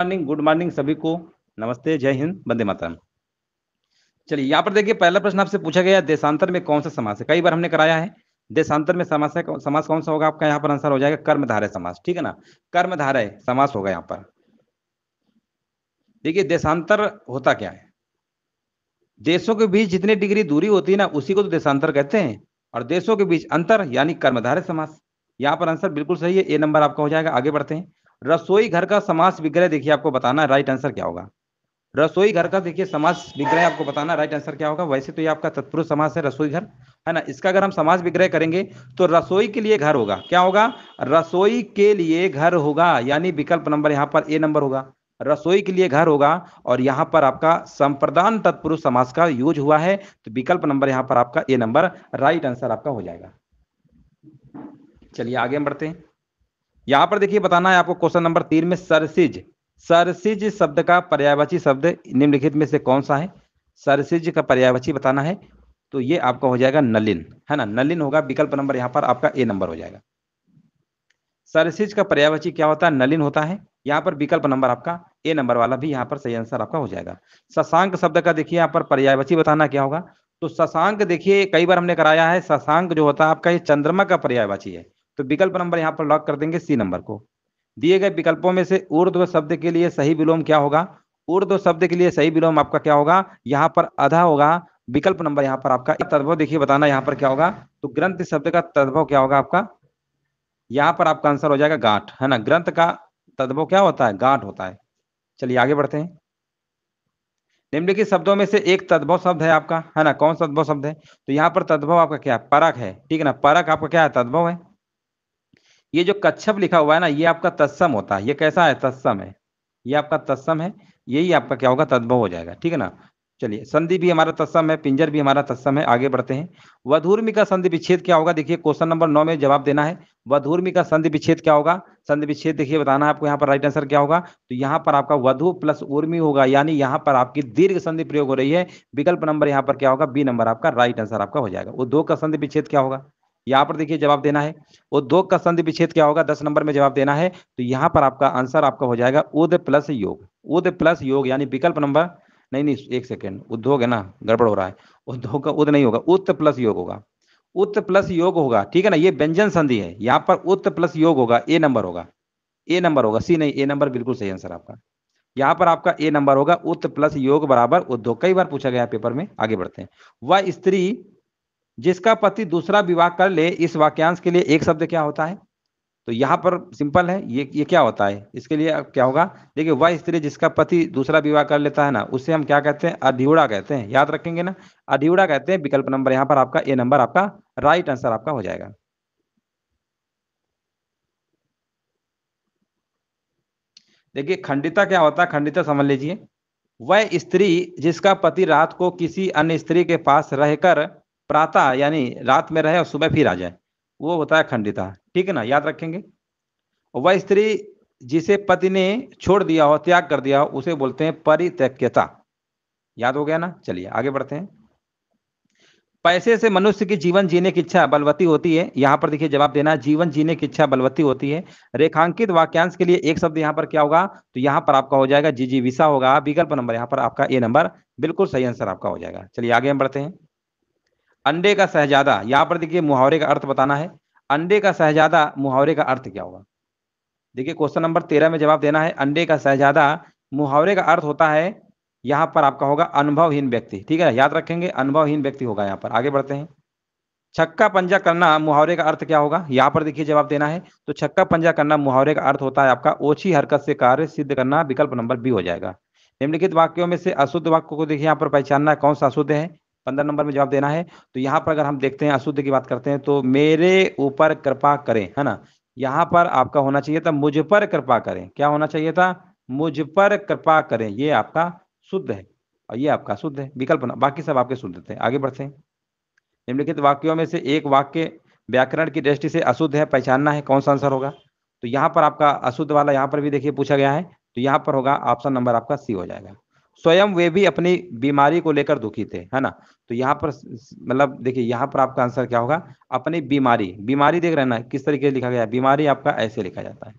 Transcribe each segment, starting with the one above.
Morning, good morning सभी को। नमस्ते, जय हिंद, वंदे मातरम। चलिए यहाँ पर देखिए, पहला प्रश्न आपसे पूछा गया देशांतर में कौन सा समास है। कई बार हमने कराया है। देशांतर में समास है, समास कौन सा होगा आपका? यहाँ पर आंसर हो जाएगा कर्मधारय समास। ठीक है ना, कर्मधारय समास होगा यहाँ पर। देखिए देशांतर होता क्या है, देशों के बीच जितनी डिग्री दूरी होती है ना, उसी को तो देशांतर कहते हैं। और देशों के बीच अंतर यानी कर्मधारय समास। यहाँ पर आंसर बिल्कुल सही है, ए नंबर आपका हो जाएगा। आगे बढ़ते हैं। रसोई घर का समास विग्रह देखिए आपको बताना है, राइट आंसर क्या होगा। रसोई घर का देखिए समास विग्रह आपको बताना, राइट आंसर क्या होगा। वैसे तो ये आपका तत्पुरुष समास है रसोई घर, है ना। इसका अगर हम समास विग्रह करेंगे तो रसोई के लिए घर होगा, क्या होगा? रसोई के लिए घर होगा, यानी विकल्प नंबर यहाँ पर ए नंबर होगा। रसोई के लिए घर होगा। और यहाँ पर आपका संप्रदान तत्पुरुष समास का यूज हुआ है, तो विकल्प नंबर यहाँ पर आपका ए नंबर राइट आंसर आपका हो जाएगा। चलिए आगे हम बढ़ते हैं। यहां पर देखिए बताना है आपको क्वेश्चन नंबर 3 में सरसिज। सरसिज शब्द का पर्यायवाची शब्द निम्नलिखित में से कौन सा है? सरसिज का पर्यायवाची बताना है, तो ये आपका हो जाएगा नलिन, है ना। नलिन होगा, विकल्प नंबर यहाँ पर आपका ए नंबर हो जाएगा। सरसिज का पर्यायवाची क्या होता है? नलिन होता है। यहाँ पर विकल्प नंबर आपका ए नंबर वाला भी यहाँ पर सही आंसर आपका हो जाएगा। शशांक शब्द का देखिए यहाँ पर पर्यायवाची बताना क्या होगा। तो शशांक देखिए कई बार हमने कराया है, शशांक जो होता है आपका ये चंद्रमा का पर्यायवाची है। तो विकल्प नंबर यहाँ पर लॉक कर देंगे सी नंबर को। दिए गए विकल्पों में से ऊर्ध्व शब्द के लिए सही विलोम क्या होगा? ऊर्ध्व शब्द के लिए सही विलोम आपका क्या होगा? यहाँ पर अधा होगा। विकल्प नंबर यहाँ पर आपका तद्भव देखिए बताना यहाँ पर क्या होगा। तो ग्रंथ शब्द का तद्भव क्या होगा आपका? यहाँ पर आपका आंसर हो जाएगा गांठ, है ना। ग्रंथ का तद्भव क्या होता है? गांठ होता है। चलिए आगे बढ़ते हैं। निम्नलिखित शब्दों में से एक तद्भव शब्द है आपका, है ना। कौन सा तद्भव शब्द है? तो यहाँ पर तद्भव आपका क्या है? परक है, ठीक है ना। परक आपका क्या है? तद्भव है। ये जो कच्छप लिखा हुआ है ना, ये आपका तत्सम होता है। ये कैसा है? तत्सम है। ये आपका तत्सम है, यही आपका क्या होगा? तद्भव हो जाएगा, ठीक है ना। चलिए संधि भी हमारा तत्सम है, पिंजर भी हमारा तत्सम है। आगे बढ़ते हैं। वधूर्मी का संधि विच्छेद क्या होगा? देखिए क्वेश्चन नंबर 9 में जवाब देना है। वधूर्मी का संधि विच्छेद क्या होगा? संधि विच्छेद देखिए बताना है आपको, यहाँ पर राइट आंसर क्या होगा। तो यहाँ पर आपका वधु प्लस उर्मी होगा, यानी यहाँ पर आपकी दीर्घ संधि प्रयोग हो रही है। विकल्प नंबर यहाँ पर क्या होगा? बी नंबर आपका राइट आंसर आपका हो जाएगा। उद्योग का संधि विच्छेद क्या होगा? यहाँ पर देखिए जवाब देना है। उद्योग का संधि विच्छेद क्या होगा? 10 नंबर में जवाब देना है। तो यहाँ पर आपका आंसर आपका हो जाएगा उद प्लस योग। उद प्लस योग यानी विकल्प नंबर, नहीं नहीं एक सेकेंड, उद्योग है ना, गड़बड़ हो रहा है। उद्योग का उद नहीं होगा, उत प्लस योग होगा। उत प्लस योग होगा, ठीक है ना। ये व्यंजन संधि है, यहाँ पर उत प्लस योग होगा, ए नंबर होगा। ए नंबर होगा, सी नहीं, ए नंबर बिल्कुल सही आंसर आपका। यहाँ पर आपका ए नंबर होगा, उत प्लस योग बराबर उद्योग। कई बार पूछा गया पेपर में। आगे बढ़ते हैं। वह स्त्री जिसका पति दूसरा विवाह कर ले, इस वाक्यांश के लिए एक शब्द क्या होता है? तो यहाँ पर सिंपल है, ये क्या होता है? इसके लिए अब क्या होगा? देखिए वह स्त्री जिसका पति दूसरा विवाह कर लेता है ना, उसे हम क्या कहते हैं? अधिवड़ा कहते हैं। याद रखेंगे ना, अधिवड़ा कहते हैं। विकल्प नंबर यहाँ पर आपका ए नंबर आपका राइट आंसर आपका हो जाएगा। देखिए खंडिता क्या होता है? खंडिता समझ लीजिए, वह स्त्री जिसका पति रात को किसी अन्य स्त्री के पास रहकर प्रातः यानी रात में रहे और सुबह फिर आ जाए, वो होता है खंडिता, ठीक है ना। याद रखेंगे। वह स्त्री जिसे पति ने छोड़ दिया हो, त्याग कर दिया हो, उसे बोलते हैं परित्यक्यता। याद हो गया ना। चलिए आगे बढ़ते हैं। पैसे से मनुष्य की जीवन जीने की इच्छा बलवती होती है। यहाँ पर देखिए जवाब देना है, जीवन जीने की इच्छा बलवती होती है। रेखांकित वाक्यांश के लिए एक शब्द यहाँ पर क्या होगा? तो यहाँ पर आपका हो जाएगा जिजीविषा होगा। विकल्प नंबर यहाँ पर आपका ए नंबर बिल्कुल सही आंसर आपका हो जाएगा। चलिए आगे हम बढ़ते हैं। अंडे का शहजादा, यहाँ पर देखिए मुहावरे का अर्थ बताना है। अंडे का शहजादा मुहावरे का अर्थ क्या होगा? देखिए क्वेश्चन नंबर 13 में जवाब देना है। अंडे का शहजादा मुहावरे का अर्थ होता है, यहाँ पर आपका होगा अनुभवहीन व्यक्ति, ठीक है। याद रखेंगे, अनुभवहीन व्यक्ति होगा यहाँ पर। आगे बढ़ते हैं। छक्का पंजा करना मुहावरे का अर्थ क्या होगा? यहाँ पर देखिए जवाब देना है। तो छक्का पंजा करना मुहावरे का अर्थ होता है आपका ओछी हरकत से कार्य सिद्ध करना। विकल्प नंबर बी हो जाएगा। निम्नलिखित वाक्यों में से अशुद्ध वाक्य को देखिए यहाँ पर पहचानना है, कौन सा अशुद्ध है। 15 नंबर में जवाब देना है। तो यहाँ पर अगर हम देखते हैं अशुद्ध की बात करते हैं, तो मेरे ऊपर कृपा करें, है ना। यहाँ पर आपका होना चाहिए था मुझ पर कृपा करें। क्या होना चाहिए था? मुझ पर कृपा करें, ये आपका शुद्ध है और ये आपका शुद्ध है। विकल्प बाकी सब आपके शुद्ध थे। आगे बढ़ते हैं। निम्नलिखित वाक्यों में से एक वाक्य व्याकरण की दृष्टि से अशुद्ध है, पहचानना है, कौन सा आंसर होगा। तो यहाँ पर आपका अशुद्ध वाला यहाँ पर भी देखिए पूछा गया है। तो यहाँ पर होगा ऑप्शन नंबर आपका सी हो जाएगा। स्वयं वे भी अपनी बीमारी को लेकर दुखी थे, है ना। तो यहाँ पर मतलब देखिए यहाँ पर आपका आंसर क्या होगा? अपनी बीमारी। बीमारी देख रहे हैं ना किस तरीके से लिखा गया है? बीमारी आपका ऐसे लिखा जाता है,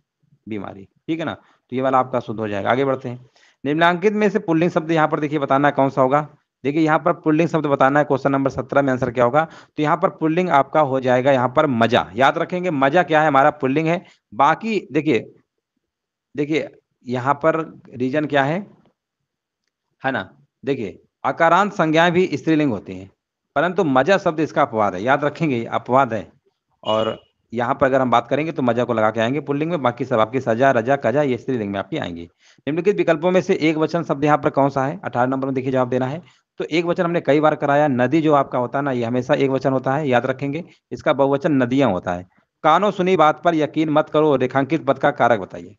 बीमारी, ठीक है ना। तो ये वाला आपका शुद्ध हो जाएगा। आगे बढ़ते हैं। निम्नलिखित में से पुल्लिंग शब्द यहाँ पर देखिए बताना है कौन सा होगा। देखिए यहाँ पर पुल्लिंग शब्द बताना है, क्वेश्चन नंबर 17 में आंसर क्या होगा। तो यहाँ पर पुल्लिंग आपका हो जाएगा यहाँ पर मजा। याद रखेंगे मजा क्या है, हमारा पुल्लिंग है। बाकी देखिए देखिए यहाँ पर रीजन क्या है ना। देखिए अकारांत संज्ञाएं भी स्त्रीलिंग होती हैं, परंतु मजा शब्द इसका अपवाद है। याद रखेंगे ये अपवाद है। और यहाँ पर अगर हम बात करेंगे तो मजा को लगा के आएंगे पुल्लिंग में, बाकी सब आपकी सजा रजा कजा ये स्त्रीलिंग में आपकी आएंगी। निम्नलिखित विकल्पों में से एक वचन शब्द यहाँ पर कौन सा है, 18 नंबर में देखिए जवाब देना है। तो एक वचन हमने कई बार कराया, नदी जो आपका होता है ना ये हमेशा एक वचन होता है, याद रखेंगे। इसका बहुवचन नदियां होता है। कानो सुनी बात पर यकीन मत करो, रेखांकित पद का कारक बताइए।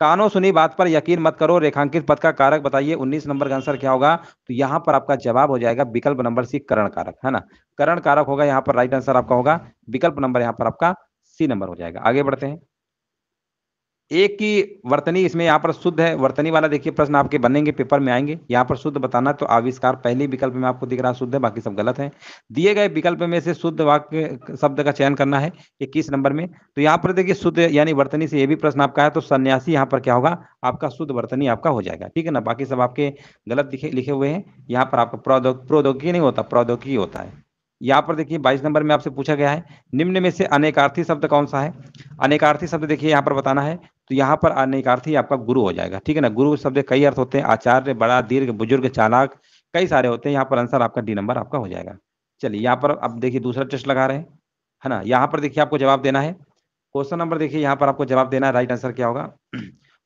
कानो सुनी बात पर यकीन मत करो, रेखांकित पद का कारक बताइए। 19 नंबर का आंसर क्या होगा। तो यहाँ पर आपका जवाब हो जाएगा विकल्प नंबर सी, करण कारक, है ना। करण कारक होगा यहाँ पर, राइट आंसर आपका होगा विकल्प नंबर यहाँ पर आपका सी नंबर हो जाएगा। आगे बढ़ते हैं। एक की वर्तनी इसमें यहाँ पर शुद्ध है, वर्तनी वाला देखिए प्रश्न आपके बनेंगे, पेपर में आएंगे। यहाँ पर शुद्ध बताना तो आविष्कार पहले विकल्प में आपको दिख रहा शुद्ध है, बाकी सब गलत है। दिए गए विकल्प में से शुद्ध वाक्य शब्द का चयन करना है 21 नंबर में। तो यहाँ पर देखिए शुद्ध यानी वर्तनी से ये भी प्रश्न आपका है, तो सन्यासी यहाँ पर क्या होगा आपका शुद्ध वर्तनी आपका हो जाएगा, ठीक है ना। बाकी सब आपके गलत लिखे हुए हैं। यहाँ पर आपका प्रौद्योगिकी नहीं होता, प्रौद्योगिकी होता है। यहाँ पर देखिए 22 नंबर में आपसे पूछा गया है, निम्न में से अनेकार्थी शब्द कौन सा है। अनेकार्थी शब्द देखिए यहाँ पर बताना है। तो यहाँ पर अनेकार्थी आपका गुरु हो जाएगा, ठीक है ना। गुरु शब्द कई अर्थ होते हैं, आचार्य, बड़ा, दीर्घ, बुजुर्ग, चालाक, कई सारे होते हैं। यहाँ पर आंसर आपका डी नंबर आपका हो जाएगा। चलिए यहाँ पर अब देखिए दूसरा टेस्ट लगा रहे हैं, है ना। यहाँ पर देखिए आपको जवाब देना है। क्वेश्चन नंबर देखिए यहाँ पर आपको जवाब देना है, राइट आंसर क्या होगा।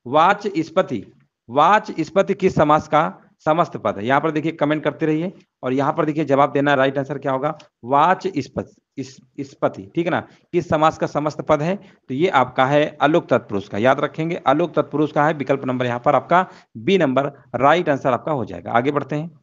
वाचस्पति, वाचस्पति किस समास का समस्त पद है। यहाँ पर देखिए कमेंट करते रहिए और यहाँ पर देखिए जवाब देना है, राइट आंसर क्या होगा वाचस्पति, ठीक है ना। किस समास का समस्त पद है। तो ये आपका है अलुक तत्पुरुष का, याद रखेंगे अलुक तत्पुरुष का है। विकल्प नंबर यहाँ पर आपका बी नंबर राइट आंसर आपका हो जाएगा। आगे बढ़ते हैं।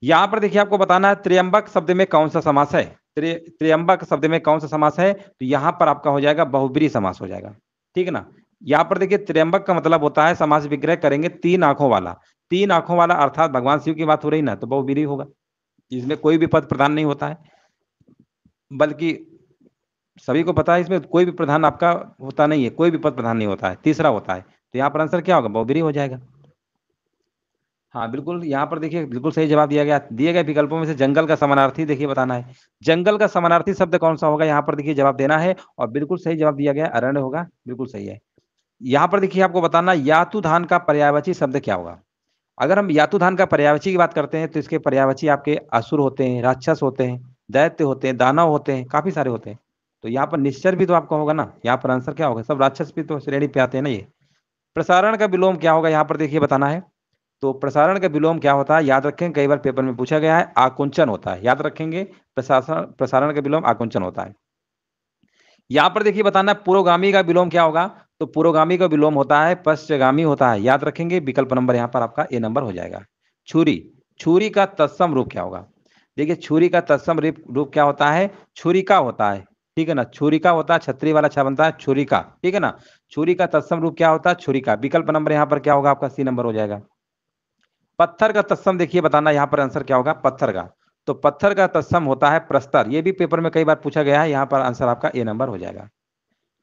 यहाँ पर देखिए आपको बताना है त्र्यंबक शब्द में कौन सा समास है। त्र्यंबक शब्द में कौन सा समास है। तो यहाँ पर आपका हो जाएगा बहुब्रीहि समास हो जाएगा, ठीक है ना। यहाँ पर देखिए त्र्यंबक का मतलब होता है समास विग्रह करेंगे तीन आंखों वाला, तीन आंखों वाला अर्थात भगवान शिव की बात हो रही ना, तो बहुब्रीहि होगा। इसमें कोई भी पद प्रधान नहीं होता है, बल्कि सभी को पता है इसमें कोई भी प्रधान आपका होता नहीं है, कोई भी पद प्रधान नहीं होता है, तीसरा होता है। तो यहाँ पर आंसर क्या होगा बहुब्रीहि हो जाएगा। हाँ बिल्कुल, यहाँ पर देखिए बिल्कुल सही जवाब दिया गया। दिए गए विकल्पों में से जंगल का समानार्थी देखिए बताना है। जंगल का समानार्थी शब्द कौन सा होगा, यहाँ पर देखिए जवाब देना है और बिल्कुल सही जवाब दिया गया, अरण्य होगा, बिल्कुल सही है। यहाँ पर देखिए आपको बताना यातुधान का पर्यायवाची शब्द क्या होगा। अगर हम यातुधान का पर्यायवाची की बात करते हैं तो इसके पर्यायवाची आपके असुर होते हैं, राक्षस होते हैं, दैत्य होते हैं, दानव होते हैं, काफी सारे होते हैं। तो यहाँ पर निश्चर भी तो आपका होगा ना, यहाँ पर आंसर क्या होगा, सब राक्षस भी तो श्रेणी पे आते हैं ना ये। प्रसारण का विलोम क्या होगा, यहाँ पर देखिए बताना है। तो प्रसारण का विलोम क्या होता है, याद रखें, कई बार पेपर में पूछा गया है, आकुंचन होता है। याद रखेंगे प्रसारण का विलोम आकुंचन होता है। यहाँ पर देखिए बताना है पुरोगामी का विलोम क्या होगा। तो पुरोगामी का विलोम होता है पश्चगामी होता है। याद रखेंगे विकल्प नंबर यहाँ पर आपका ए नंबर हो जाएगा। छुरी, छुरी का तत्सम रूप क्या होगा। देखिए छुरी का तत्सम रूप क्या होता है, छुरिका होता है, ठीक है ना। छुरिका होता है, छतरी वाला छा बनता है छुरिका, ठीक है ना। छुरी का तत्सम रूप क्या होता है छुरिका। विकल्प नंबर यहाँ पर क्या होगा आपका सी नंबर हो जाएगा। पत्थर का तत्सम देखिए बताना, यहाँ पर आंसर क्या होगा पत्थर का। तो पत्थर का तत्सम होता है प्रस्तर, ये भी पेपर में कई बार पूछा गया है। यहाँ पर आंसर आपका ए नंबर हो जाएगा।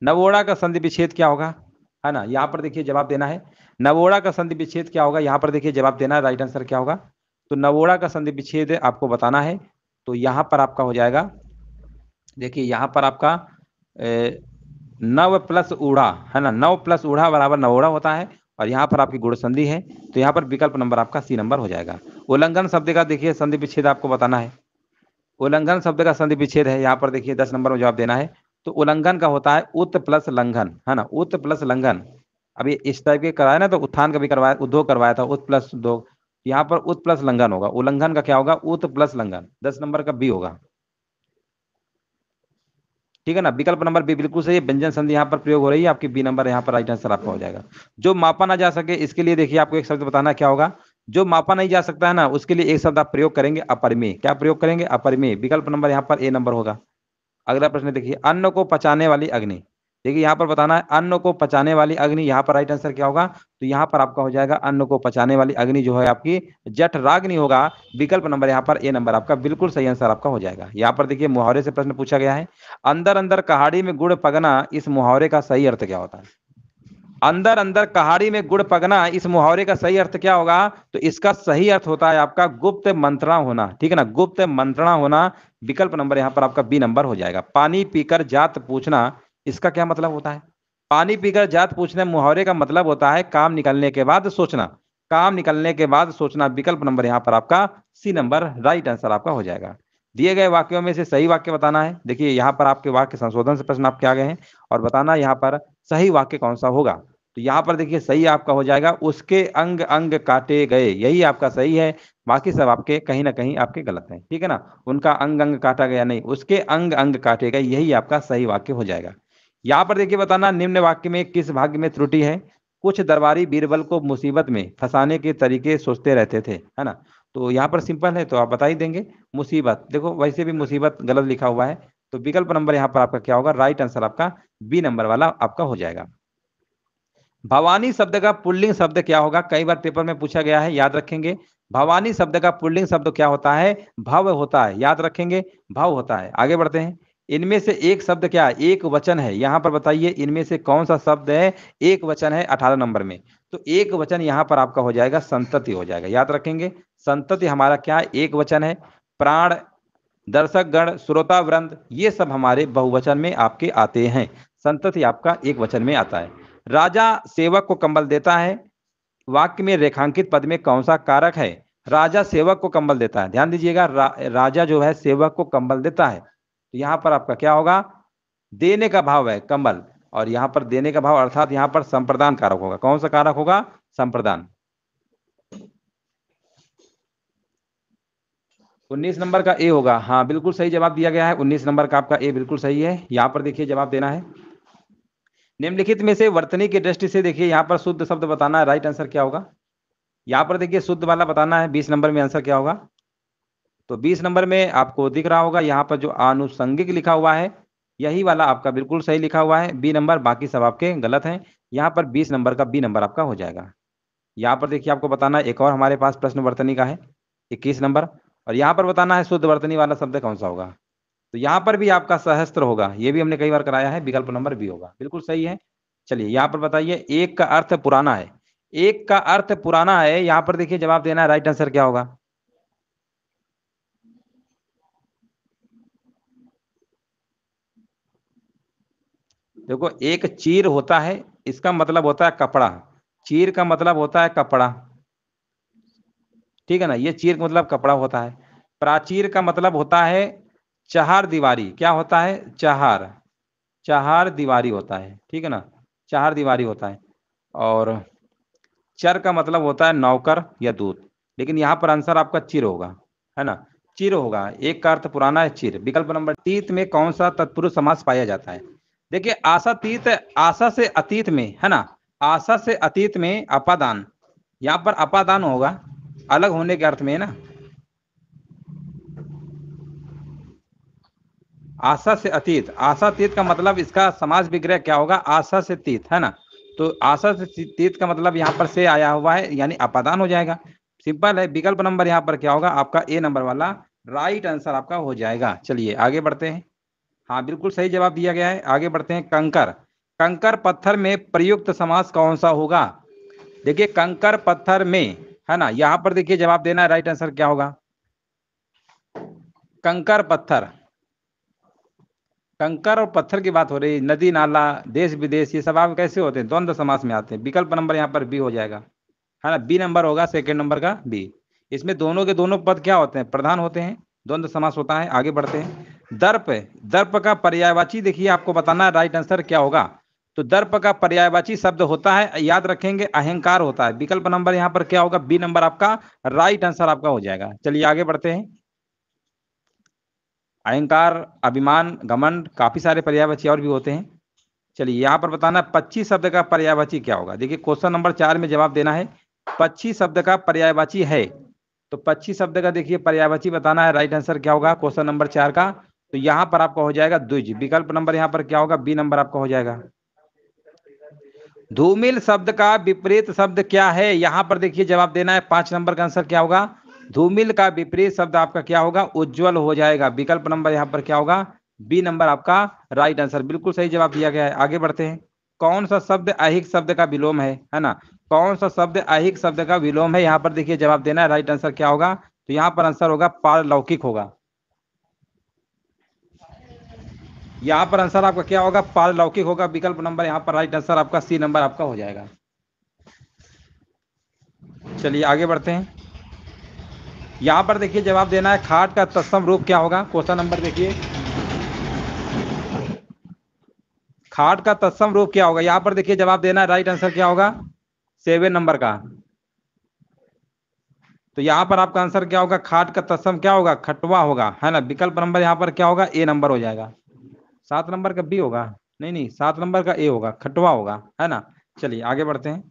नवोढ़ा का संधि विच्छेद क्या होगा, है ना। यहाँ पर देखिए जवाब देना है, नवोढ़ा का संधि विच्छेद क्या होगा। यहाँ पर देखिए जवाब देना है, राइट आंसर क्या होगा। तो नवोढ़ा का संधि विच्छेद आपको बताना है। तो यहाँ पर आपका हो जाएगा, देखिए यहाँ पर आपका नव प्लस ऊढ़ा, है ना। नव प्लस ऊढ़ा बराबर नवोढ़ा होता है और यहाँ पर आपकी गुण संधि है। तो यहाँ पर विकल्प नंबर आपका सी नंबर हो जाएगा। उल्लंघन शब्द का देखिए संधि विच्छेद आपको बताना है। उल्लंघन शब्द का संधि विच्छेद है, यहाँ पर देखिए 10 नंबर में जवाब देना है। तो उल्लंघन का होता है उत प्लस लंघन, है ना। उत प्लस लंघन, अभी इस टाइप के कराया ना, तो उत्थान का भी करवाया, उद्योग करवाया था, उत प्लस उद्योग। यहाँ पर उत प्लस लंघन होगा, उल्लंघन का क्या होगा उत प्लस लंघन, 10 नंबर का बी होगा, ठीक है ना। विकल्प नंबर बी बिल्कुल सही है, व्यंजन संधि यहाँ पर प्रयोग हो रही है आपकी, बी नंबर यहाँ पर राइट आंसर आपका हो जाएगा। जो मापा ना जा सके इसके लिए देखिए आपको एक शब्द बताना क्या होगा। जो मापा नहीं जा सकता है ना, उसके लिए एक शब्द आप प्रयोग करेंगे अपरिमेय। क्या प्रयोग करेंगे अपरिमेय। विकल्प नंबर यहाँ पर ए नंबर होगा। अगला प्रश्न देखिए, अन्न को पचाने वाली अग्नि। देखिए यहाँ पर बताना है अन्न को पचाने वाली अग्नि, यहाँ पर राइट आंसर क्या होगा। तो यहाँ पर आपका हो जाएगा अन्न को पचाने वाली अग्नि जो है आपकी जठराग्नि होगा। विकल्प नंबर यहाँ पर ए नंबर आपका बिल्कुल सही आंसर आपका हो जाएगा। यहाँ पर देखिए मुहावरे से प्रश्न पूछा गया है, अंदर अंदर कहाड़ी में गुड़ पगना, इस मुहावरे का सही अर्थ क्या होता है। अंदर अंदर कहाड़ी में गुड़ पगना, इस मुहावरे का सही अर्थ क्या होगा? तो इसका सही अर्थ होता है आपका गुप्त मंत्रणा होना, ठीक है ना, गुप्त मंत्रणा होना। विकल्प नंबर यहाँ पर आपका बी नंबर हो जाएगा। पानी पीकर जात पूछना, इसका क्या मतलब होता है? पानी पीकर जात पूछने मुहावरे का मतलब होता है काम निकलने के बाद सोचना, काम निकलने के बाद सोचना। विकल्प नंबर यहाँ पर आपका सी नंबर राइट आंसर आपका हो जाएगा। दिए गए वाक्यों में से सही वाक्य बताना है। देखिए यहाँ पर आपके वाक्य संशोधन से प्रश्न आपके आ गए हैं और बताना यहाँ पर सही वाक्य कौन सा होगा। तो यहाँ पर देखिए सही आपका हो जाएगा, उसके अंग अंग काटे गए, यही आपका सही है। बाकी सब आपके कहीं ना कहीं आपके गलत हैं, ठीक है ना। उनका अंग अंग काटा गया नहीं, उसके अंग अंग काटे गए, यही आपका सही वाक्य हो जाएगा। यहाँ पर देखिए बताना निम्न वाक्य में किस भाग में त्रुटि है। कुछ दरबारी बीरबल को मुसीबत में फंसाने के तरीके सोचते रहते थे, है ना। तो यहाँ पर सिंपल है, तो आप बता ही देंगे मुसीबत। देखो वैसे भी मुसीबत गलत लिखा हुआ है, तो विकल्प नंबर यहाँ पर आपका क्या होगा? राइट आंसर आपका बी नंबर वाला आपका हो जाएगा। भवानी शब्द का पुल्लिंग शब्द क्या होगा? कई बार पेपर में पूछा गया है, याद रखेंगे। भवानी शब्द का पुल्लिंग शब्द क्या होता है? भव होता है, याद रखेंगे, भव होता है। आगे बढ़ते हैं। इनमें से एक शब्द क्या है? एक वचन है। यहाँ पर बताइए इनमें से कौन सा शब्द है एक वचन है 18 नंबर में? तो एक वचन यहाँ पर आपका हो जाएगा संतति हो जाएगा, याद रखेंगे। संतति हमारा क्या है? एक वचन है। प्राण, दर्शक गण, श्रोता वृंद, ये सब हमारे बहुवचन में आपके आते हैं। संतति आपका एक वचन में आता है। राजा सेवक को कंबल देता है, वाक्य में रेखांकित पद में कौन सा कारक है? राजा सेवक को कंबल देता है, ध्यान दीजिएगा, राजा जो है सेवक को कंबल देता है। तो यहाँ पर आपका क्या होगा? देने का भाव है कंबल, और यहाँ पर देने का भाव अर्थात यहाँ पर संप्रदान कारक होगा। कौन सा कारक होगा? संप्रदान। 19 नंबर का ए होगा। हाँ बिल्कुल सही जवाब दिया गया है, 19 नंबर का आपका ए बिल्कुल सही है। यहाँ पर देखिए जवाब देना है। निम्नलिखित में से वर्तनी की दृष्टि से देखिए यहाँ पर शुद्ध शब्द बताना है, राइट आंसर क्या होगा? यहाँ पर देखिए शुद्ध वाला बताना है, 20 नंबर में आंसर क्या होगा? तो 20 नंबर में आपको दिख रहा होगा यहाँ पर जो आनुषंगिक लिखा हुआ है, यही वाला आपका बिल्कुल सही लिखा हुआ है, बी नंबर। बाकी सब आपके गलत हैं। यहाँ पर 20 नंबर का बी नंबर आपका हो जाएगा। यहाँ पर देखिए आपको बताना है, एक और हमारे पास प्रश्न वर्तनी का है, 21 नंबर, और यहाँ पर बताना है शुद्ध वर्तनी वाला शब्द कौन सा होगा। तो यहाँ पर भी आपका सहस्त्र होगा, ये भी हमने कई बार कराया है, विकल्प नंबर बी होगा, बिल्कुल सही है। चलिए यहाँ पर बताइए एक का अर्थ पुराना है, एक का अर्थ पुराना है, यहाँ पर देखिए जवाब देना है, राइट आंसर क्या होगा? देखो एक चीर होता है, इसका मतलब होता है कपड़ा, चीर का मतलब होता है कपड़ा, ठीक है ना, ये चीर का मतलब कपड़ा होता है। प्राचीर का मतलब होता है चार दीवारी, क्या होता है? चार, चार दीवारी होता है, ठीक है ना, चार दीवारी होता है। और चर का मतलब होता है नौकर या दूत, लेकिन यहाँ पर आंसर आपका चिर होगा, है ना, चिर होगा। एक का अर्थ पुराना है, चिर। विकल्प नंबर तीत में कौन सा तत्पुरुष समास पाया जाता है? देखिए आशातीत, आशा से अतीत में, है ना, आशा से अतीत में अपादान, यहाँ पर अपादान होगा, अलग होने के अर्थ में, है ना। आशा से अतीत, आशातीत का मतलब इसका समास विग्रह क्या होगा? आशा से तीत, है ना। तो आशा से तीत का मतलब यहाँ पर से आया हुआ है, यानी अपादान हो जाएगा। सिंपल है, विकल्प नंबर यहाँ पर क्या होगा? आपका ए नंबर वाला राइट आंसर आपका हो जाएगा। चलिए आगे बढ़ते हैं। हाँ बिल्कुल सही जवाब दिया गया है, आगे बढ़ते हैं। कंकर, कंकर पत्थर में प्रयुक्त समास कौन सा होगा? देखिए कंकर पत्थर में, है ना, यहाँ पर देखिए जवाब देना है, राइट आंसर क्या होगा? कंकर पत्थर, कंकर और पत्थर की बात हो रही है, नदी नाला देश विदेश ये सब आप कैसे होते हैं? द्वंद्व समास में आते हैं। विकल्प नंबर यहाँ पर बी हो जाएगा, है ना, बी नंबर होगा, सेकंड नंबर का बी। इसमें दोनों के दोनों पद क्या होते हैं? प्रधान होते हैं, द्वंद्व समास होता है। आगे बढ़ते हैं। दर्प, दर्प का पर्यायवाची देखिए आपको बताना है, राइट आंसर क्या होगा? तो दर्प का पर्यायवाची शब्द होता है, याद रखेंगे, अहंकार होता है। विकल्प नंबर यहाँ पर क्या होगा? बी नंबर आपका राइट आंसर आपका हो जाएगा। चलिए आगे बढ़ते हैं। अहंकार, अभिमान, घमंड, काफी सारे पर्यायवाची और भी होते हैं। चलिए यहाँ पर बताना 25 शब्द का पर्यायवाची क्या होगा? देखिए क्वेश्चन नंबर 4 में जवाब देना है, 25 शब्द का पर्यायवाची है। तो 25 शब्द का देखिए पर्यायवाची बताना है, राइट आंसर क्या होगा क्वेश्चन नंबर 4 का? तो यहाँ पर आपका हो जाएगा द्विज। विकल्प नंबर यहाँ पर क्या होगा? बी नंबर आपका हो जाएगा। धूमिल शब्द का विपरीत शब्द क्या है? यहाँ पर देखिए जवाब देना है, 5 नंबर का आंसर क्या होगा? धूमिल का विपरीत शब्द आपका क्या होगा? उज्जवल हो जाएगा। विकल्प नंबर यहाँ पर क्या होगा? बी नंबर आपका राइट आंसर, बिल्कुल सही जवाब दिया गया है। आगे बढ़ते हैं। कौन सा शब्द ऐहिक शब्द का विलोम है ना, कौन सा शब्द ऐहिक शब्द का विलोम है, यहाँ पर देखिए जवाब देना है। राइट आंसर क्या होगा, तो यहाँ पर आंसर होगा पारलौकिक होगा। यहाँ पर आंसर आपका क्या होगा, पारलौकिक होगा। विकल्प नंबर यहाँ पर राइट आंसर आपका सी नंबर आपका हो जाएगा। चलिए आगे बढ़ते हैं। यहाँ पर देखिए जवाब देना है, खाट का तत्सम रूप क्या होगा। क्वेश्चन नंबर देखिए, खाट का तत्सम रूप क्या होगा। यहाँ पर देखिए जवाब देना है, राइट आंसर क्या होगा, 7 नंबर का। तो यहाँ पर आपका आंसर क्या होगा, खाट का तत्सम क्या होगा, खटवा होगा, है ना। विकल्प नंबर यहाँ पर क्या होगा, ए नंबर हो जाएगा। 7 नंबर का बी होगा, नहीं नहीं 7 नंबर का ए होगा, खटवा होगा, है ना। चलिए आगे बढ़ते हैं।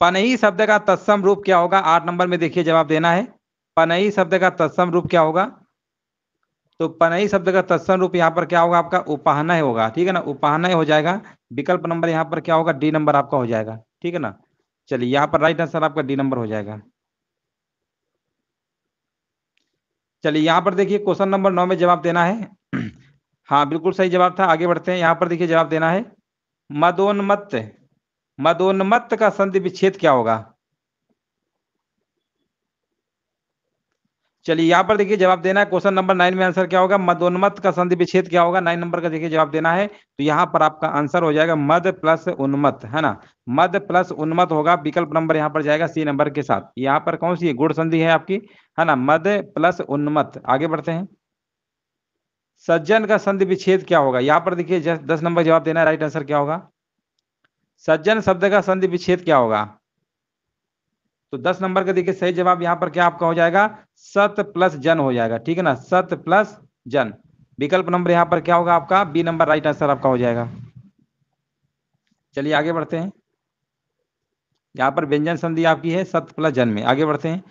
पनही शब्द का तत्सम रूप क्या होगा, 8 नंबर में देखिए जवाब देना है। पनही शब्द का तत्सम रूप क्या होगा, तो पनही शब्द का तत्सम रूप यहाँ पर क्या होगा, आपका उपाहनय होगा, ठीक है ना, उपाहनय हो जाएगा। विकल्प नंबर यहाँ पर क्या होगा, डी नंबर आपका हो जाएगा, ठीक है ना। चलिए यहाँ पर राइट आंसर आपका डी नंबर हो जाएगा। चलिए यहाँ पर देखिए क्वेश्चन नंबर 9 में जवाब देना है। हाँ बिल्कुल सही जवाब था। आगे बढ़ते हैं। यहाँ पर देखिए जवाब देना है, मदोन्मत्त, मदोन्मत्त का संधि विच्छेद क्या होगा। चलिए यहाँ पर देखिए जवाब देना है, क्वेश्चन नंबर 9 में आंसर क्या होगा, मदोन्मत्त का संधि विच्छेद क्या होगा। 9 नंबर का देखिए जवाब देना है, तो यहाँ पर आपका आंसर हो जाएगा मद प्लस उन्मत्त, है ना। मद प्लस उन्मत्त होगा। विकल्प नंबर यहाँ पर जाएगा सी नंबर के साथ। यहाँ पर कौन सी गुण संधि है आपकी, है ना, मद प्लस उन्मत्त। आगे बढ़ते हैं। सज्जन का संधि विच्छेद क्या होगा। यहाँ पर देखिए 10 नंबर जवाब देना है, राइट आंसर क्या होगा, सज्जन शब्द का संधि विच्छेद क्या होगा। तो 10 नंबर का देखिए सही जवाब यहाँ पर क्या आपका हो जाएगा, सत प्लस जन हो जाएगा, ठीक है ना, सत प्लस जन। विकल्प नंबर यहाँ पर क्या होगा आपका, बी नंबर राइट आंसर आपका हो जाएगा। चलिए आगे बढ़ते हैं। यहाँ पर व्यंजन संधि आपकी है सत प्लस जन में। आगे बढ़ते हैं।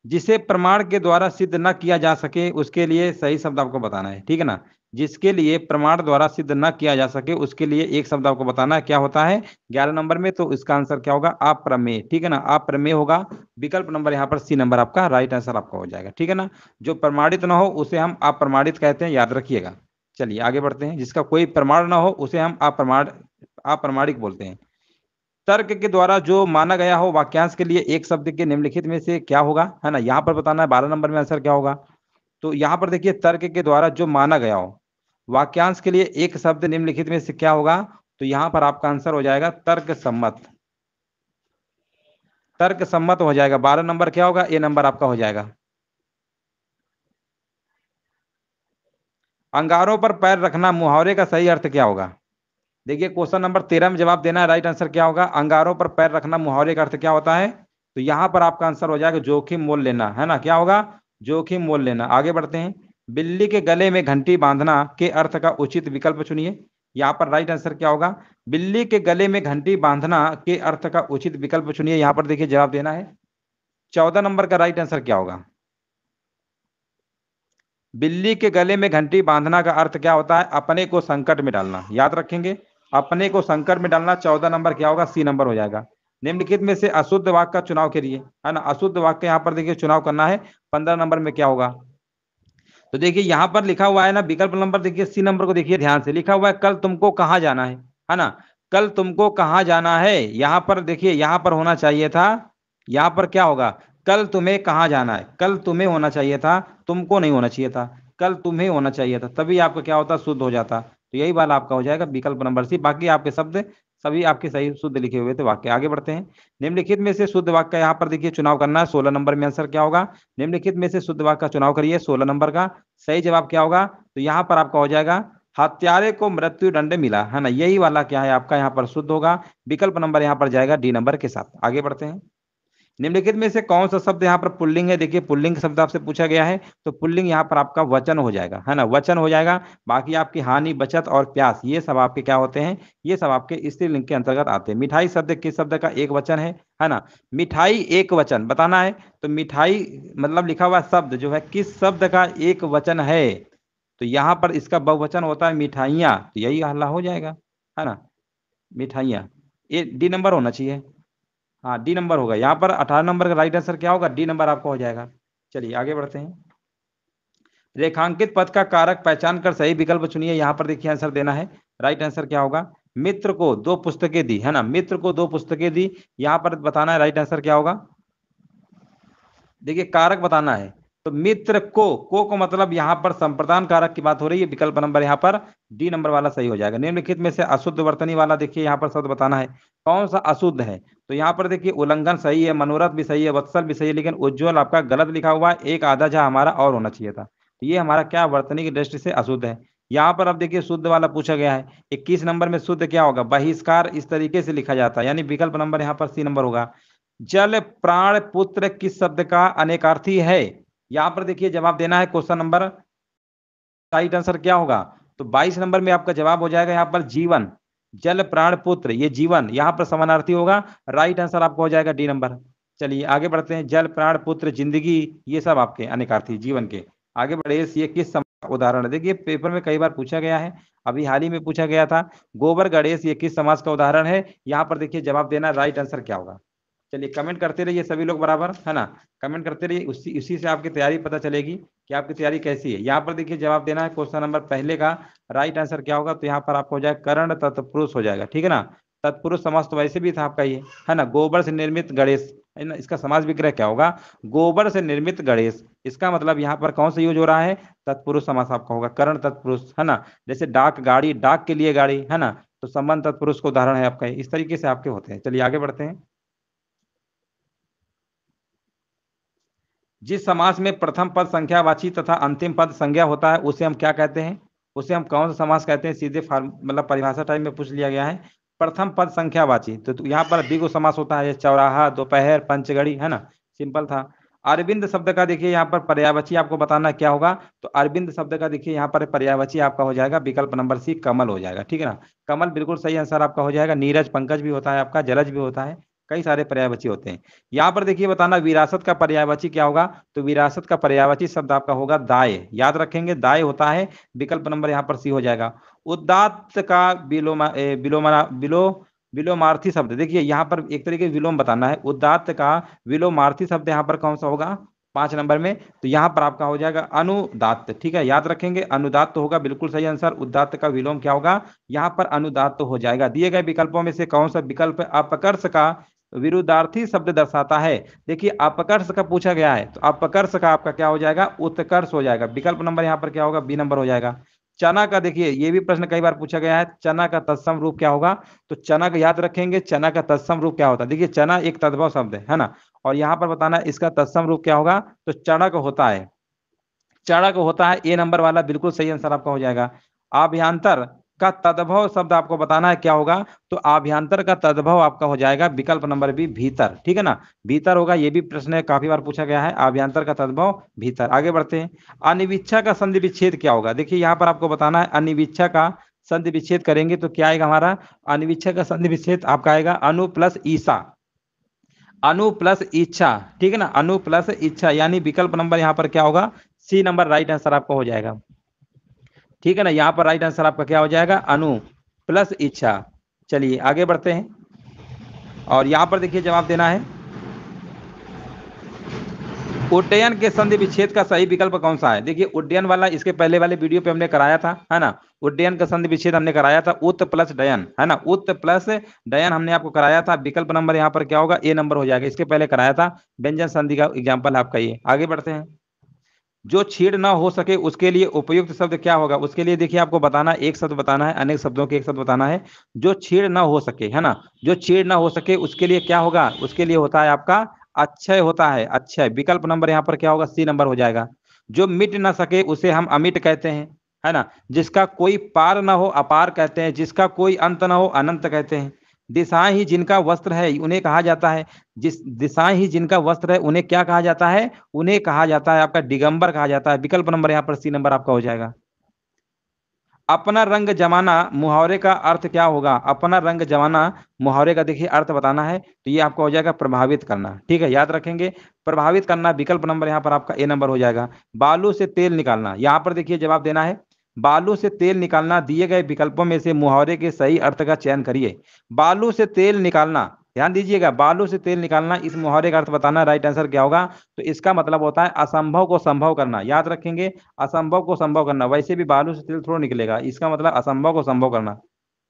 जिसे प्रमाण के द्वारा सिद्ध न किया जा सके उसके लिए सही शब्द आपको बताना है, ठीक है ना। जिसके लिए प्रमाण द्वारा सिद्ध न किया जा सके उसके लिए एक शब्द आपको बताना है, क्या होता है 11 नंबर में। तो इसका आंसर क्या होगा, अप्रमेय, ठीक है ना, अप्रमेय होगा। विकल्प नंबर यहाँ पर सी नंबर आपका राइट आंसर आपका हो जाएगा, ठीक है ना। जो प्रमाणित ना हो उसे हम अप्रमाणित कहते हैं, याद रखिएगा। चलिए आगे बढ़ते हैं। जिसका कोई प्रमाण ना हो उसे हम अप्रमाणिक बोलते हैं। तर्क के द्वारा जो माना गया हो वाक्यांश के लिए एक शब्द के निम्नलिखित में से क्या होगा, है ना। यहाँ पर बताना है 12 नंबर में आंसर क्या होगा। तो यहाँ पर देखिए तर्क के द्वारा जो माना गया हो वाक्यांश के लिए एक शब्द निम्नलिखित में से क्या होगा। तो यहाँ पर आपका आंसर हो जाएगा तर्क सम्मत, तर्क सम्मत हो जाएगा। 12 नंबर क्या होगा, ए नंबर आपका हो जाएगा। अंगारों पर पैर रखना मुहावरे का सही अर्थ क्या होगा। देखिए क्वेश्चन नंबर 13 में जवाब देना है, राइट आंसर क्या होगा, अंगारों पर पैर रखना मुहावरे का अर्थ क्या होता है। तो यहाँ पर आपका आंसर हो जाएगा जोखिम मोल लेना, है ना, क्या होगा, जोखिम मोल लेना। आगे बढ़ते हैं। बिल्ली के गले में घंटी बांधना के अर्थ का उचित विकल्प चुनिए। यहाँ पर राइट आंसर क्या होगा, बिल्ली के गले में घंटी बांधना के अर्थ का उचित विकल्प चुनिए। यहाँ पर देखिए जवाब देना है, 14 नंबर का राइट आंसर क्या होगा। बिल्ली के गले में घंटी बांधना का अर्थ क्या होता है, अपने को संकट में डालना, याद रखेंगे, अपने को संकट में डालना। 14 नंबर क्या होगा, सी नंबर हो जाएगा। निम्नलिखित में से अशुद्ध वाक्य का चुनाव करिए, है ना, अशुद्ध वाक्य यहाँ पर देखिए चुनाव करना है। 15 नंबर में क्या होगा, तो देखिए यहाँ पर लिखा हुआ है ना, विकल्प नंबर देखिए सी नंबर को देखिए ध्यान से, लिखा हुआ है कल तुमको कहाँ जाना है ना, कल तुमको कहाँ जाना है। यहाँ पर देखिए यहाँ पर होना चाहिए था, यहाँ पर क्या होगा, कल तुम्हें कहाँ जाना है, कल तुम्हें होना चाहिए था, तुमको नहीं होना चाहिए था, कल तुम्हें होना चाहिए था, तभी आपका क्या होता, शुद्ध हो जाता। तो यही बात आपका हो जाएगा विकल्प नंबर सी। बाकी आपके शब्द सभी आपके सही शुद्ध लिखे हुए थे वाक्य। आगे बढ़ते हैं। निम्नलिखित में से शुद्ध वाक्य यहाँ पर देखिए चुनाव करना है। 16 नंबर में आंसर क्या होगा, निम्नलिखित में से शुद्ध वाक्य का चुनाव करिए। 16 नंबर का सही जवाब क्या होगा, तो यहाँ पर आपका हो जाएगा हत्यारे को मृत्यु दंड मिला, है ना, यही वाला क्या है आपका यहाँ पर शुद्ध होगा। विकल्प नंबर यहाँ पर जाएगा डी नंबर के साथ। आगे बढ़ते हैं। निम्नलिखित में से कौन सा शब्द यहाँ पर पुल्लिंग है। देखिए पुल्लिंग शब्द आपसे पूछा गया है, तो पुल्लिंग यहाँ पर आपका वचन हो जाएगा, है ना, वचन हो जाएगा। बाकी आपकी हानि, बचत और प्यास ये सब आपके क्या होते हैं, ये सब आपके स्त्रीलिंग के अंतर्गत आते हैं। मिठाई शब्द किस शब्द का एक वचन है ना, मिठाई एक वचन बताना है। तो मिठाई मतलब लिखा हुआ शब्द जो है किस शब्द का एक वचन है, तो यहाँ पर इसका बहुवचन होता है मिठाइयाँ, तो यही हल्ला हो जाएगा, है ना, मिठाइयाँ। ये डी नंबर होना चाहिए, हाँ डी नंबर होगा। यहाँ पर 18 नंबर का राइट आंसर क्या होगा, डी नंबर आपका हो जाएगा। चलिए आगे बढ़ते हैं। रेखांकित पद का कारक पहचान कर सही विकल्प चुनिए। यहाँ पर देखिए आंसर देना है। राइट आंसर क्या होगा? मित्र को 2 पुस्तकें दी, है ना, मित्र को 2 पुस्तकें दी। यहाँ पर बताना है राइट आंसर क्या होगा। देखिए कारक बताना है, तो मित्र को मतलब यहाँ पर संप्रदान कारक की बात हो रही है। विकल्प नंबर यहाँ पर डी नंबर वाला सही हो जाएगा। निम्नलिखित में से अशुद्ध वर्तनी वाला देखिए यहाँ पर शब्द बताना है, कौन सा अशुद्ध है। तो यहाँ पर देखिए उल्लंघन सही है, मनोरथ भी सही है, वत्सल भी सही है, लेकिन उज्ज्वल आपका गलत लिखा हुआ है। एक आधा झा हमारा और होना चाहिए था। तो ये हमारा क्या वर्तनी की दृष्टि से अशुद्ध है। यहाँ पर अब देखिए शुद्ध वाला पूछा गया है। 21 नंबर में शुद्ध क्या होगा? बहिष्कार इस तरीके से लिखा जाता है, यानी विकल्प नंबर यहाँ पर सी नंबर होगा। जल प्राण पुत्र किस शब्द का अनेकार्थी है? यहां पर देखिए जवाब देना है। क्वेश्चन नंबर राइट आंसर क्या होगा? तो 22 नंबर में आपका जवाब हो जाएगा यहाँ पर जीवन। जल प्राण पुत्र, ये जीवन यहाँ पर समानार्थी होगा। राइट आंसर आपको हो जाएगा डी नंबर। चलिए आगे बढ़ते हैं। जल प्राण पुत्र जिंदगी, ये सब आपके अनेकार्थी जीवन के। आगे बढ़े, ये किस समास का उदाहरण है? देखिए पेपर में कई बार पूछा गया है, अभी हाल ही में पूछा गया था। गोबर गणेश ये किस समास का उदाहरण है? यहाँ पर देखिए जवाब देना, राइट आंसर क्या होगा। चलिए कमेंट करते रहिए सभी लोग बराबर, है ना, कमेंट करते रहिए, उसी से आपकी तैयारी पता चलेगी कि आपकी तैयारी कैसी है। यहाँ पर देखिए जवाब देना है क्वेश्चन नंबर पहले का। राइट आंसर क्या होगा? तो यहाँ पर आपको हो जाएगा कर्ण तत्पुरुष हो जाएगा, ठीक है ना। तत्पुरुष समास तो वैसे भी था आपका ये, है ना। गोबर से निर्मित गणेश, है ना, इसका समास विग्रह क्या होगा? गोबर से निर्मित गणेश। इसका मतलब यहाँ पर कौन सा यूज हो रहा है? तत्पुरुष समास आपका होगा, कर्ण तत्पुरुष, है ना। जैसे डाक गाड़ी, डाक के लिए गाड़ी, है ना, तो संबंध तत्पुरुष का उदाहरण है आपका। इस तरीके से आपके होते हैं। चलिए आगे बढ़ते हैं। जिस समास में प्रथम पद संख्यावाची तथा अंतिम पद संज्ञा होता है उसे हम क्या कहते हैं? उसे हम कौन सा समास कहते हैं? सीधे मतलब परिभाषा टाइप में पूछ लिया गया है। प्रथम पद संख्यावाची, तो यहाँ पर द्विगु समास होता है। चौराहा, दोपहर, पंचगढ़ी, है ना, सिंपल था। अरविंद शब्द का देखिए यहाँ पर पर्यायवाची आपको बताना क्या होगा? तो अरविंद शब्द का देखिए यहाँ पर पर्यायवाची आपका हो जाएगा विकल्प नंबर सी, कमल हो जाएगा, ठीक है ना। कमल बिल्कुल सही आंसर आपका हो जाएगा। नीरज, पंकज भी होता है आपका, जलज भी होता है, कई सारे पर्यायवाची होते हैं। यहाँ पर देखिए बताना विरासत का पर्यायवाची क्या होगा? तो विरासत का पर्यायवाची शब्द आपका होगा दाय। याद रखेंगे, दाय होता है। विकल्प नंबर यहाँ पर सी हो जाएगा। उदात्त का विलोमार्थी शब्द, देखिए यहाँ पर एक तरीके विलोम बताना है। उदात्त का विलोमार्थी शब्द यहाँ पर कौन सा होगा? 5 नंबर में, तो यहाँ पर आपका हो जाएगा अनुदात्त, ठीक है, याद रखेंगे अनुदात्त होगा, बिल्कुल सही आंसर। उदात्त का विलोम क्या होगा? यहाँ पर अनुदात्त हो जाएगा। दिए गए विकल्पों में से कौन सा विकल्प अपकर्ष का विरुद्धार्थी शब्द दर्शाता है? देखिए अपकर्ष का पूछा गया है, तो अपकर्ष का आपका क्या हो जाएगा? उत्कर्ष हो जाएगा। विकल्प नंबर यहाँ पर क्या होगा? बी नंबर हो जाएगा। चना का देखिए ये भी प्रश्न कई बार पूछा गया है, चना का तत्सम रूप क्या होगा? तो चना का याद रखेंगे, चना का तत्सम रूप क्या होता है? देखिए चना एक तद्भव शब्द है ना, और यहाँ पर बताना इसका तत्सम रूप क्या होगा? तो चणक होता है, चणक होता है। ए नंबर वाला बिल्कुल सही आंसर आपका हो जाएगा। आभ्यंतर का तद्भव शब्द आपको बताना है क्या होगा? तो आभ्यंतर का तद्भव आपका हो जाएगा विकल्प नंबर बी, भीतर, ठीक है ना, भीतर होगा। ये भी प्रश्न काफी बार पूछा गया है, आभ्यंतर का तद्भव भीतर। आगे बढ़ते हैं। अनिविच्छा का संधि विच्छेद क्या होगा? देखिए यहाँ पर आपको बताना है अनिविच्छा का संधि विच्छेद करेंगे तो क्या आएगा हमारा? अनिविच्छा का संधि विच्छेद आपका आएगा अनु प्लस ईसा, अनु प्लस इच्छा, ठीक है ना, अनु प्लस इच्छा, यानी विकल्प नंबर यहाँ पर क्या होगा? सी नंबर राइट आंसर आपका हो जाएगा, ठीक है ना। यहाँ पर राइट आंसर आपका क्या हो जाएगा? अनु प्लस इच्छा। चलिए आगे बढ़ते हैं, और यहाँ पर देखिए जवाब देना है उड्डयन के संधि विच्छेद का सही विकल्प कौन सा है? देखिए उड्डयन वाला इसके पहले वाले वीडियो पे हमने कराया था, है ना, उड्डयन का संधि विच्छेद हमने कराया था, उत प्लस डयन, है ना, उत प्लस डयन हमने आपको कराया था। विकल्प नंबर यहाँ पर क्या होगा? ए नंबर हो जाएगा, इसके पहले कराया था। व्यंजन संधि का एग्जाम्पल आपका ये। आगे बढ़ते हैं। जो छेड़ ना हो सके उसके लिए उपयुक्त शब्द क्या होगा? उसके लिए देखिए आपको बताना, एक शब्द बताना है, अनेक शब्दों के एक शब्द बताना है। जो छेड़ ना हो सके, है ना, जो छेड़ ना हो सके उसके लिए क्या होगा? उसके लिए होता है आपका अक्षय होता है, अक्षय। विकल्प नंबर यहाँ पर क्या होगा? सी नंबर हो जाएगा। जो मिट ना सके उसे हम अमिट कहते हैं, है ना। जिसका कोई पार ना हो अपार कहते हैं, जिसका कोई अंत ना हो अनंत कहते हैं। दिशाएं ही जिनका वस्त्र है उन्हें कहा जाता है, जिस दिशाएं ही जिनका वस्त्र है उन्हें क्या कहा जाता है? उन्हें कहा जाता है आपका दिगंबर कहा जाता है। विकल्प नंबर यहाँ पर सी नंबर आपका हो जाएगा। अपना रंग जमाना मुहावरे का अर्थ क्या होगा? अपना रंग जमाना मुहावरे का देखिए अर्थ बताना है, तो ये आपका हो जाएगा प्रभावित करना, ठीक है, याद रखेंगे प्रभावित करना। विकल्प नंबर यहाँ पर आपका ए नंबर हो जाएगा। बालू से तेल निकालना, यहाँ पर देखिए जवाब देना है बालू से तेल निकालना। दिए गए विकल्पों में से मुहावरे के सही अर्थ का चयन करिए। बालू से तेल निकालना, ध्यान दीजिएगा, बालू से तेल निकालना, इस मुहावरे का अर्थ बताना, राइट आंसर क्या होगा। तो इसका मतलब होता है असंभव को संभव करना, याद रखेंगे, असंभव को संभव करना। वैसे भी बालू से तेल थोड़ा निकलेगा, इसका मतलब असंभव को संभव करना।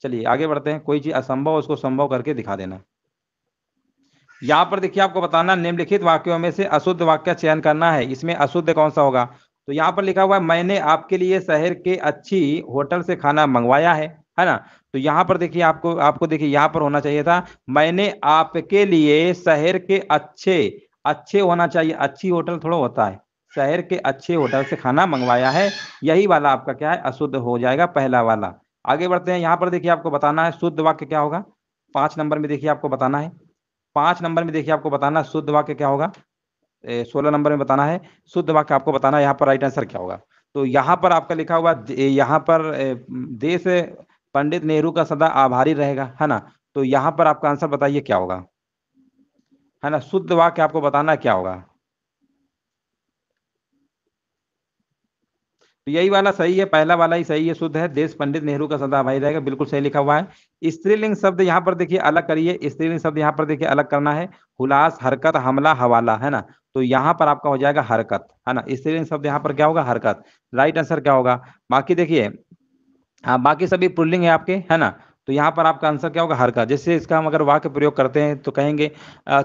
चलिए आगे बढ़ते हैं, कोई चीज असंभव उसको संभव करके दिखा देना। यहाँ पर देखिए आपको बताना, निम्नलिखित वाक्यों में से अशुद्ध वाक्य का चयन करना है, इसमें अशुद्ध कौन सा होगा। तो यहाँ पर लिखा हुआ है, मैंने आपके लिए शहर के अच्छी होटल से खाना मंगवाया है ना। तो यहाँ पर देखिए आपको आपको देखिए यहाँ पर होना चाहिए था, मैंने आपके लिए शहर के अच्छे, अच्छे होना चाहिए, अच्छी होटल थोड़ा होता है, शहर के अच्छे होटल से खाना मंगवाया है, यही वाला आपका क्या है, अशुद्ध हो जाएगा, पहला वाला। आगे बढ़ते हैं, यहाँ पर देखिए आपको बताना है शुद्ध वाक्य क्या होगा। 5 नंबर में देखिए आपको बताना है, 5 नंबर में देखिए आपको बताना शुद्ध वाक्य क्या होगा। 16 नंबर में बताना है शुद्ध वाक्य, आपको बताना है यहाँ पर राइट आंसर क्या होगा। तो यहाँ पर आपका लिखा हुआ यहाँ पर देश पंडित नेहरू का सदा आभारी रहेगा, है ना। तो यहाँ पर आपका आंसर बताइए क्या होगा, है ना, शुद्ध वाक्य आपको बताना क्या होगा। तो यही वाला सही है, पहला वाला ही सही है, शुद्ध है, देश पंडित नेहरू का सदा आभारी रहेगा, बिल्कुल सही लिखा हुआ है। स्त्रीलिंग शब्द यहाँ पर देखिए अलग करिए, स्त्रीलिंग शब्द यहाँ पर देखिए अलग करना है, हुलास, हरकत, हमला, हवाला, है ना। तो यहाँ पर आपका हो जाएगा हरकत, है ना, स्त्रीलिंग शब्द यहाँ पर क्या होगा, हरकत। राइट आंसर क्या होगा। बाकी देखिए, हाँ बाकी सभी पुल्लिंग है आपके, है ना। तो यहाँ पर आपका आंसर क्या होगा, हरकत। जैसे इसका हम अगर वाक्य प्रयोग करते हैं तो कहेंगे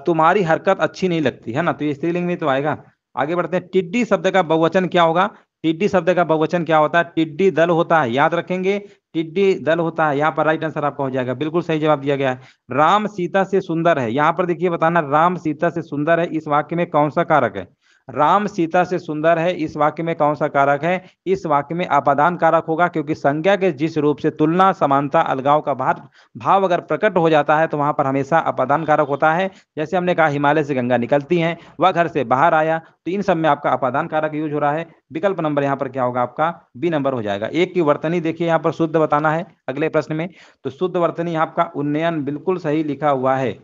तुम्हारी हरकत अच्छी नहीं लगती, है ना, तो ये स्त्रीलिंग में तो आएगा। आगे बढ़ते हैं, टिड्डी शब्द का बहुवचन क्या होगा। टिड्डी शब्द का बहुवचन क्या होता है, टिड्डी दल होता है, याद रखेंगे, टिड्डी दल होता है। यहाँ पर राइट आंसर आपका हो जाएगा, बिल्कुल सही जवाब दिया गया है। राम सीता से सुंदर है, यहाँ पर देखिए बताना, राम सीता से सुंदर है, इस वाक्य में कौन सा कारक है। राम सीता से सुंदर है, इस वाक्य में कौन सा कारक है। इस वाक्य में अपादान कारक होगा, क्योंकि संज्ञा के जिस रूप से तुलना, समानता, अलगाव का भाव अगर प्रकट हो जाता है तो वहां पर हमेशा अपादान कारक होता है। जैसे हमने कहा हिमालय से गंगा निकलती है, वह घर से बाहर आया, तो इन सब में आपका अपादान कारक यूज हो रहा है। विकल्प नंबर यहाँ पर क्या होगा, आपका बी नंबर हो जाएगा। एक की वर्तनी देखिए यहाँ पर शुद्ध बताना है अगले प्रश्न में, तो शुद्ध वर्तनी आपका उन्नयन, बिल्कुल सही लिखा हुआ है।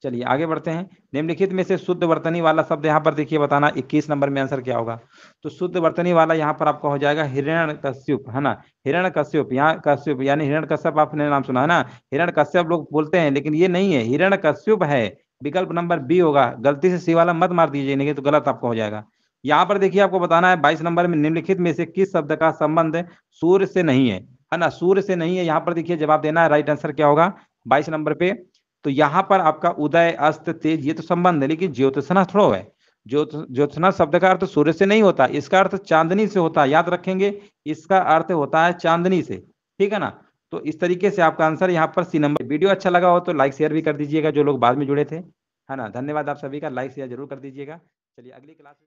चलिए आगे बढ़ते हैं, निम्नलिखित में से शुद्ध वर्तनी वाला शब्द यहाँ पर देखिए बताना, 21 नंबर में आंसर क्या होगा। तो शुद्ध वर्तनी वाला यहाँ पर आपका हो जाएगा हिरण्यकश्यप, है ना। हिरण्यकश्यप, यहाँ कश्यप यानी हिरण्यकश्यप, आपने नाम सुना है ना, हिरण्यकश्यप लोग बोलते हैं, लेकिन ये नहीं है, हिरण्यकश्यप है। विकल्प नंबर बी होगा, गलती से सी वाला मत मार दीजिए, नहीं तो गलत आपका हो जाएगा। यहाँ पर देखिए आपको बताना है 22 नंबर में, निम्नलिखित में से किस शब्द का संबंध सूर्य से नहीं है ना, सूर्य से नहीं है। यहाँ पर देखिए जवाब देना है, राइट आंसर क्या होगा 22 नंबर पे। तो यहाँ पर आपका उदय, अस्त, तेज, ये तो संबंध है, लेकिन ज्योत्सना थोड़ा है। ज्योत्सना शब्द का अर्थ सूर्य से नहीं होता, इसका अर्थ चांदनी से होता है, याद रखेंगे, इसका अर्थ होता है चांदनी से, ठीक है ना। तो इस तरीके से आपका आंसर यहाँ पर सी नंबर। वीडियो अच्छा लगा हो तो लाइक शेयर भी कर दीजिएगा, जो लोग बाद में जुड़े थे, है ना। धन्यवाद आप सभी का, लाइक शेयर जरूर कर दीजिएगा। चलिए अगली क्लास